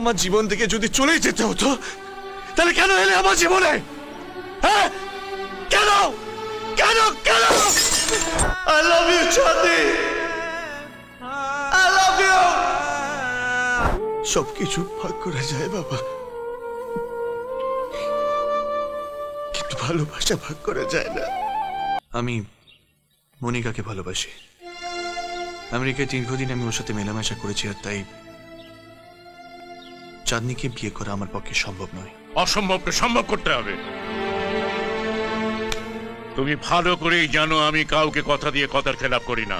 আমার জীবন থেকে যদি চলেই যেতে হতো তাহলে কেন এলে আমার জীবনে? হ্যাঁ, কেন কেন কেন? I love you Chandni, I love you. সবকিছু ভাগ করা যায় বাবা, কিন্তু ভালোবাসা ভাগ করা যায় না। আমি মনিকাকে ভালোবাসি। আমেরিকায় দীর্ঘদিন আমি ওর সাথে মেলামেশা করেছি, আর তাই চাঁদনিকে বিয়ে করা আমার পক্ষে সম্ভব নয়। অসম্ভবকে সম্ভব করতে হবে। তুমি ভালো করেই জানো আমি কাউকে কথা দিয়ে কথার খেলাপ করি না।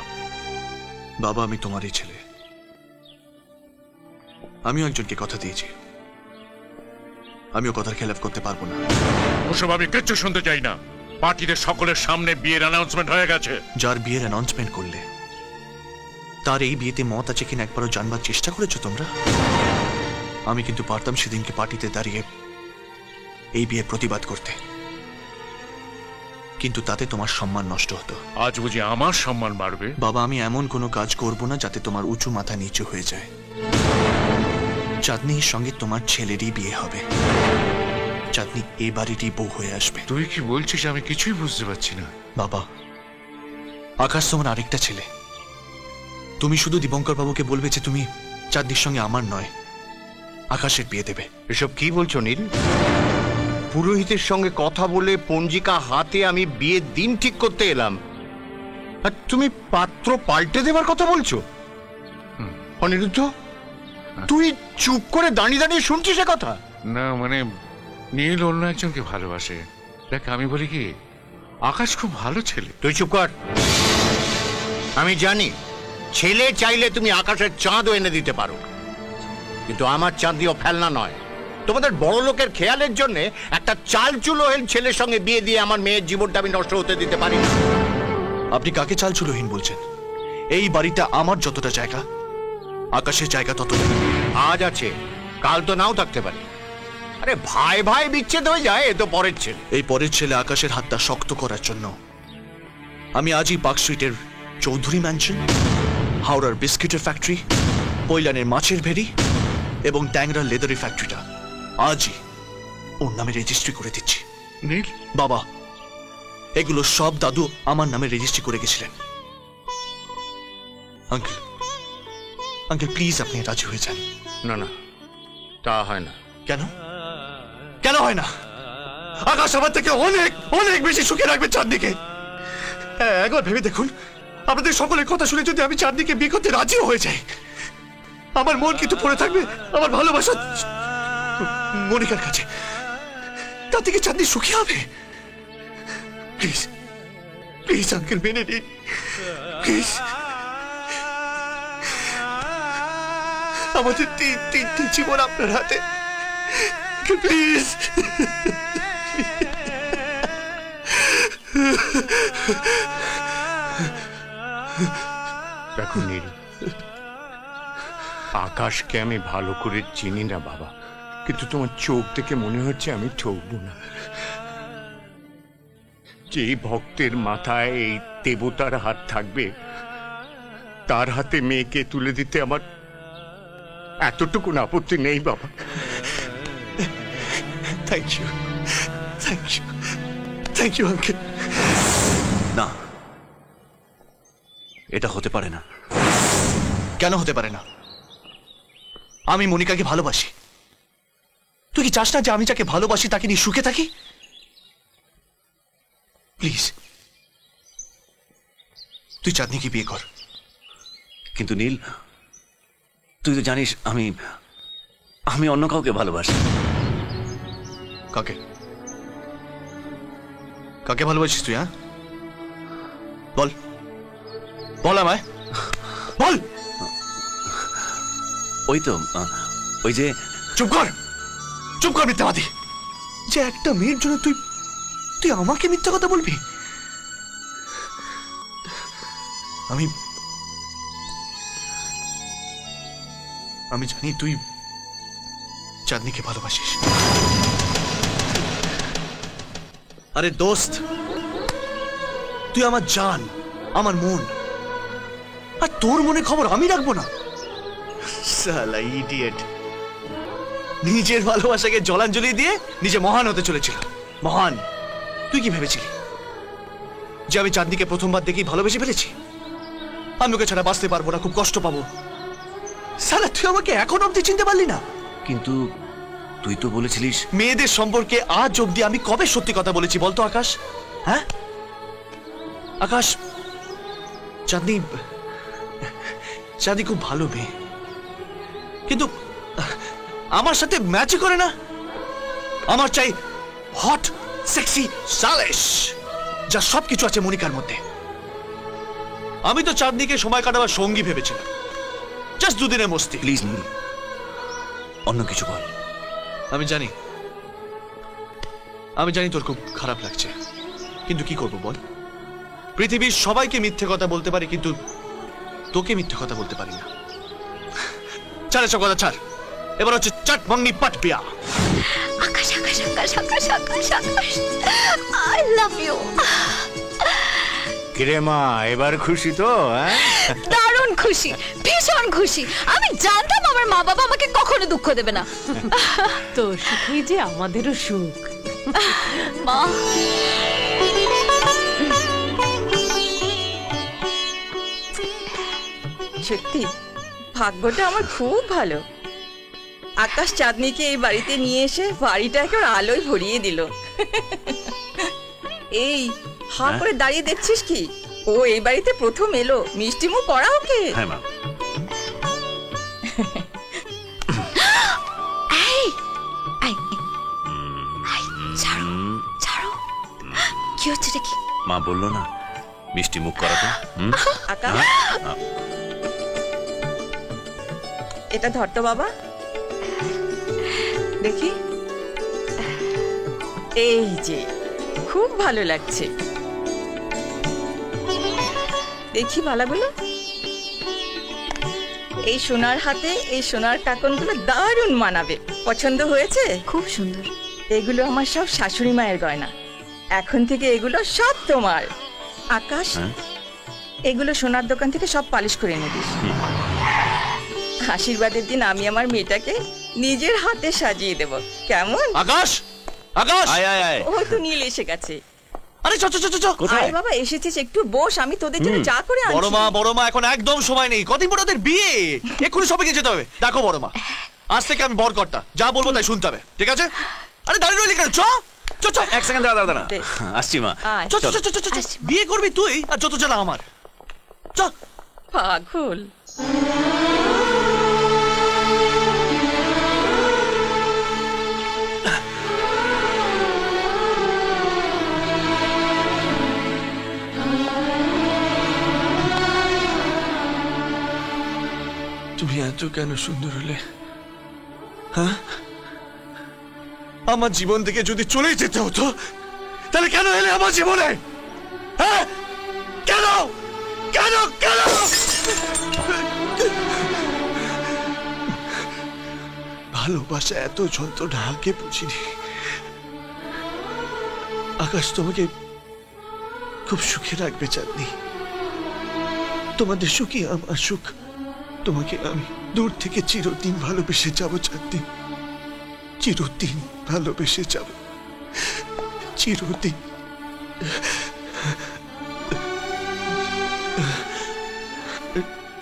বাবা, আমি তোমারই ছেলে, আমিও একজনকে কথা দিয়েছি, আমিও কথার খেলাপ করতে পারবো না। ওসব আমি কিচ্ছু শুনতে চাই না। পার্টিতে সকলের সামনে বিয়ের অ্যানাউন্সমেন্ট হয়ে গেছে। যার বিয়ের অ্যানাউন্সমেন্ট করলে তার এই বিয়েতে মত আছে কিনা একবারও জানবার চেষ্টা করেছো তোমরা? আমি কিন্তু পারতাম সেদিনকে পার্টিতে দাঁড়িয়ে এই বিয়ের প্রতিবাদ করতে, কিন্তু তাতে তোমার সম্মান নষ্ট হতো। আজ বুঝি আমার সম্মান বাড়বে? বাবা, আমি এমন কোনো কাজ করব না যাতে তোমার উঁচু মাথা নিচু হয়ে যায়। চাঁদনির সঙ্গে তোমার ছেলেরই বিয়ে হবে, চাঁদনি এই বাড়িরই বউ হয়ে আসবে। তুই কি বলছিস আমি কিছুই বুঝতে পারছি না। বাবা, আকাশ তোমার আরেকটা ছেলে। তুমি শুধু দীপঙ্কর বাবুকে বলবে যে তুমি চাঁদনির সঙ্গে আমার নয় আকাশের বিয়ে দেবে। এসব কি বলছো নীল? পুরোহিতের সঙ্গে কথা বলে পঞ্জিকা হাতে আমি বিয়ের দিন ঠিক করতে এলাম, আর তুমি পাত্র পাল্টে দেবার কথা বলছো? অনিরুদ্ধ, তুই চুপ করে দাঁড়িয়ে দাঁড়িয়ে শুনছিস এ কথা? না মানে নীল অন্য একজনকে ভালোবাসে। দেখ, আমি বলি কি, আকাশ খুব ভালো ছেলে। তুই চুপ কর। আমি জানি ছেলে চাইলে তুমি আকাশের চাঁদও এনে দিতে পারো, কিন্তু আমার চাঁদিও ফেলনা নয়। তোমাদের বড় লোকের খেয়ালের জন্য একটা চাল চুলোহীন ছেলের সঙ্গে বিয়ে দিয়ে আমার মেয়ের জীবনটা আমি নষ্ট হতে দিতে পারি না। আপনি কাকে চালচুলোহীন বলছেন? এই বাড়িটা আমার যতটা জায়গা, আকাশের জায়গা ততটা। আজ আছে, কাল তো নাও থাকতে পারে। আরে ভাই ভাই বিচ্ছেদ হয়ে যায়, এ তো পরের ছেলে। এই পরের ছেলে আকাশের হাতটা শক্ত করার জন্য আমি আজই পার্ক স্ট্রিটের চৌধুরী ম্যানশন, হাওড়ার বিস্কিটের ফ্যাক্টরি, কৈলানের মাছের ভেড়ি এবং ট্যাংরার লেদারি ফ্যাক্টরিটা আজই ওর নামে রেজিস্ট্রি করে দিচ্ছি। নীল, বাবা, এগুলো সব দাদু আমার নামে রেজিস্ট্রি করে গেছিলেন। আঙ্কেল, আঙ্কেল প্লিজ আপনি রাজি হয়ে যান। না না, তা হয় না। কেন কেন হয় না? আকাশ আমার থেকে অনেক অনেক বেশি সুখে রাখবে চাঁদনিকে। একবার ভেবে দেখুন, আপনাদের সকলের কথা শুনে যদি আমি চাঁদনিকে বিয়ে করতে রাজিও হয়ে যাই, আমার মন কিন্তু পড়ে থাকবে আমার ভালোবাসা মনিকার কাছে। তার থেকে চাঁদনি সুখী হবে। প্লিজ প্লিজ আঙ্কেল, মেনে নিন প্লিজ। আমাদের তিনটি জীবন আপনার হাতে, প্লিজ। দেখো নীল, আকাশকে আমি ভালো করে চিনি না বাবা, কিন্তু তোমার চোখ দেখে মনে হচ্ছে আমি ঠকবো না। যে ভক্তের মাথায় এই দেবতার হাত থাকবে, তার হাতে মেয়েকে তুলে দিতে আমার এতটুকু আপত্তি নেই বাবা। Thank you, thank you, thank you uncle. না, এটা হতে পারে না। কেন হতে পারে না? আমি মনিকাকে ভালোবাসি। তুই কি চাস না যে আমি যাকে ভালোবাসি তাকে নিয়ে সুখে থাকি? প্লিজ তুই চাঁদনিকে বিয়ে কর। কিন্তু নীল, তুই তো জানিস আমি আমি অন্য কাউকে ভালোবাসি। কাকে কাকে ভালোবাসিস তুই? হ্যাঁ বল, বল আমায়, বল। ওই তো ওই যে। চুপ কর, চুপ কর মিথ্যাবাদী। যে একটা মেয়ের জন্য তুই তুই আমাকে মিথ্যা কথা বলবি? আমি আমি জানি তুই চাঁদনিকে ভালোবাসিস। আরে দোস্ত, তুই আমার জান, আমার মন, আর তোর মনে খবর আমি রাখবো না? সালা ইডিয়েট। নিজের ভালোবাসাকে জলাঞ্জলি দিয়ে নিজে মহান হতে চলেছিল। মহান? তুই কি ভেবেছিলি যে আমি চাঁদনিকে প্রথমবার দেখেই ভালোবেসে ফেলেছি? আমি ওকে ছাড়া বাঁচতে পারবো না, খুব কষ্ট পাবো। সালা তুই আমাকে এখন অব্দি চিনতে পারলি না? কিন্তু তুই তো বলেছিলিস মেয়েদের সম্পর্কে আজ অব্দি আমি কবে সত্যি কথা বলেছি বলতো আকাশ? হ্যাঁ আকাশ, চাঁদনি চাঁদনি খুব ভালো মেয়ে, কিন্তু আমার সাথে ম্যাচই করে না। আমার চাই হট, সেক্সি, স্টাইলিশ, যা সবকিছু আছে মনিকার মধ্যে। আমি তো চাঁদনিকে সময় কাটাবার সঙ্গী ভেবেছিলাম, জাস্ট দুদিনের মস্তি। প্লিজ নীল, অন্য কিছু বল। আমি জানি তোর খুব খারাপ লাগছে, কিন্তু কি করব বল? পৃথিবীর সবাইকে মিথ্যে কথা বলতে পারি, কিন্তু তোকে মিথ্যে কথা বলতে পারি না। ছাড় এসব কথা, ছাড়। এবার হচ্ছে চাট মাংনি পাট বিয়া। আকাশ আকাশ আকাশ আকাশ আকাশ আকাশ, আই লাভ ইউ। কিরে মা, এবার খুশি তো? দারুণ খুশি, ভীষণ খুশি। আমি জানতাম আমার মা বাবা আমাকে কখনো দুঃখ দেবে না। তোর সুখই যে আমাদেরও সুখ। মা, সত্যি ভাগ্যটা আমার খুব ভালো। আকাশ চাঁদনিকে এই বাড়িতে নিয়ে এসে বাড়িটা একেবারে আলোয় ভরিয়ে দিল। এই হাঁ করে দাঁড়িয়ে দেখছিস কি? ও এই বাড়িতে প্রথম এলো, মিষ্টি মুখ করা ওকে। হ্যাঁ মা। এই এই এই, ছাড়ো ছাড়ো। কি হচ্ছে রে? কি মা বললো না মিষ্টি মুখ করাতে? আকাশ, এটা ধর তো বাবা, দেখি। এই যে খুব ভালো লাগছে। দেখি মালাগুলো। এই সোনার হাতে এই সোনার কাকনগুলো দারুণ মানাবে। পছন্দ হয়েছে? খুব সুন্দর। এগুলো আমার সব শাশুড়ি মায়ের গয়না। এখন থেকে এগুলো সব তোমার। আকাশ, এগুলো সোনার দোকান থেকে সব পালিশ করে নিবিস। আশীর্বাদের দিন আমি আমার মেয়েটাকে নিজের হাতে সাজিয়ে দেব, কেমন? আকাশ, আকাশ, আয় আয় আয়। ও তো নীল এসে গেছে। আরে চ চ চ চ। কোথায়? আরে বাবা, এসেছিস, একটু বস, আমি তোদের জন্য চা করে আনছি। বড় মা এখন একদম সময় নেই। কদিন পর ওদের বিয়ে, এক্ষুনি সবাইকে যেতে হবে। দেখো বড় মা, আজ থেকে আমি বরকর্তা, যা বলবো তাই শুনতে হবে, ঠিক আছে? আরে দাঁড়িয়ে রইলি কেন? চ চ চ। এক সেকেন্ড দাঁড়া দাঁড়া। দে। আসছি মা। আয়। চ চ চ চ চ। বিয়ে করবি তুই, আর যত জ্বালা আমার। চ। পাগল। তুমি এত কেন সুন্দর হলে? হ্যাঁ, আমার জীবন থেকে যদি চলেই যেতে হতো, তাহলে কেন এলে আমার জীবনে? হ্যাঁ, কেন কেন কেন? ভালোবাসা এত যন্ত্রণা আগে বুঝিনি। আকাশ তোমাকে খুব সুখে রাখবে চাঁদনি। তোমাদের সুখই আমার সুখ। তোমাকে আমি দূর থেকে চিরদিন ভালোবেসে যাব চাঁদনি, চিরদিন ভালোবেসে যাব, চিরদিন।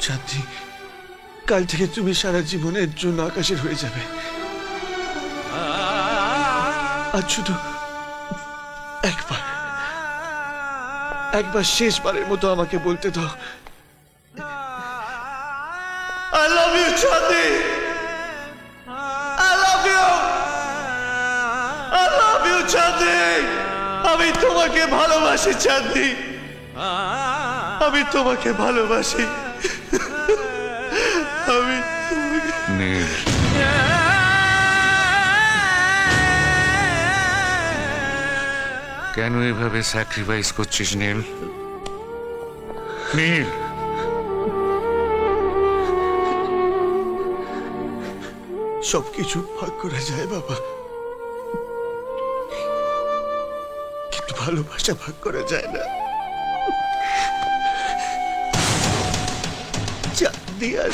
চাঁদনি, কাল থেকে তুমি সারা জীবনের জন্য আকাশের হয়ে যাবে। আজ শুধু একবার শেষবারের মতো আমাকে বলতে দাও, I love you, Chandni. I love you. I love you, Chandni. আমি তোমাকে ভালোবাসি চাঁদনি, আমি তোমাকে ভালোবাসি। আমি নীল, কেন এভাবে স্যাক্রিফাইস করছিস নীল? নীল, সবকিছু ভাগ করা যায় বাবা, কিন্তু ভালোবাসা ভাগ করা যায় না। চাঁদনি আর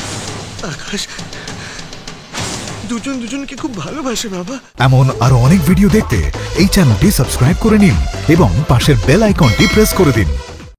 আকাশ দুজন দুজনকে খুব ভালোবাসে বাবা। এমন আরো অনেক ভিডিও দেখতে এই চ্যানেলটি সাবস্ক্রাইব করে নিন এবং পাশের বেল আইকনটি প্রেস করে দিন।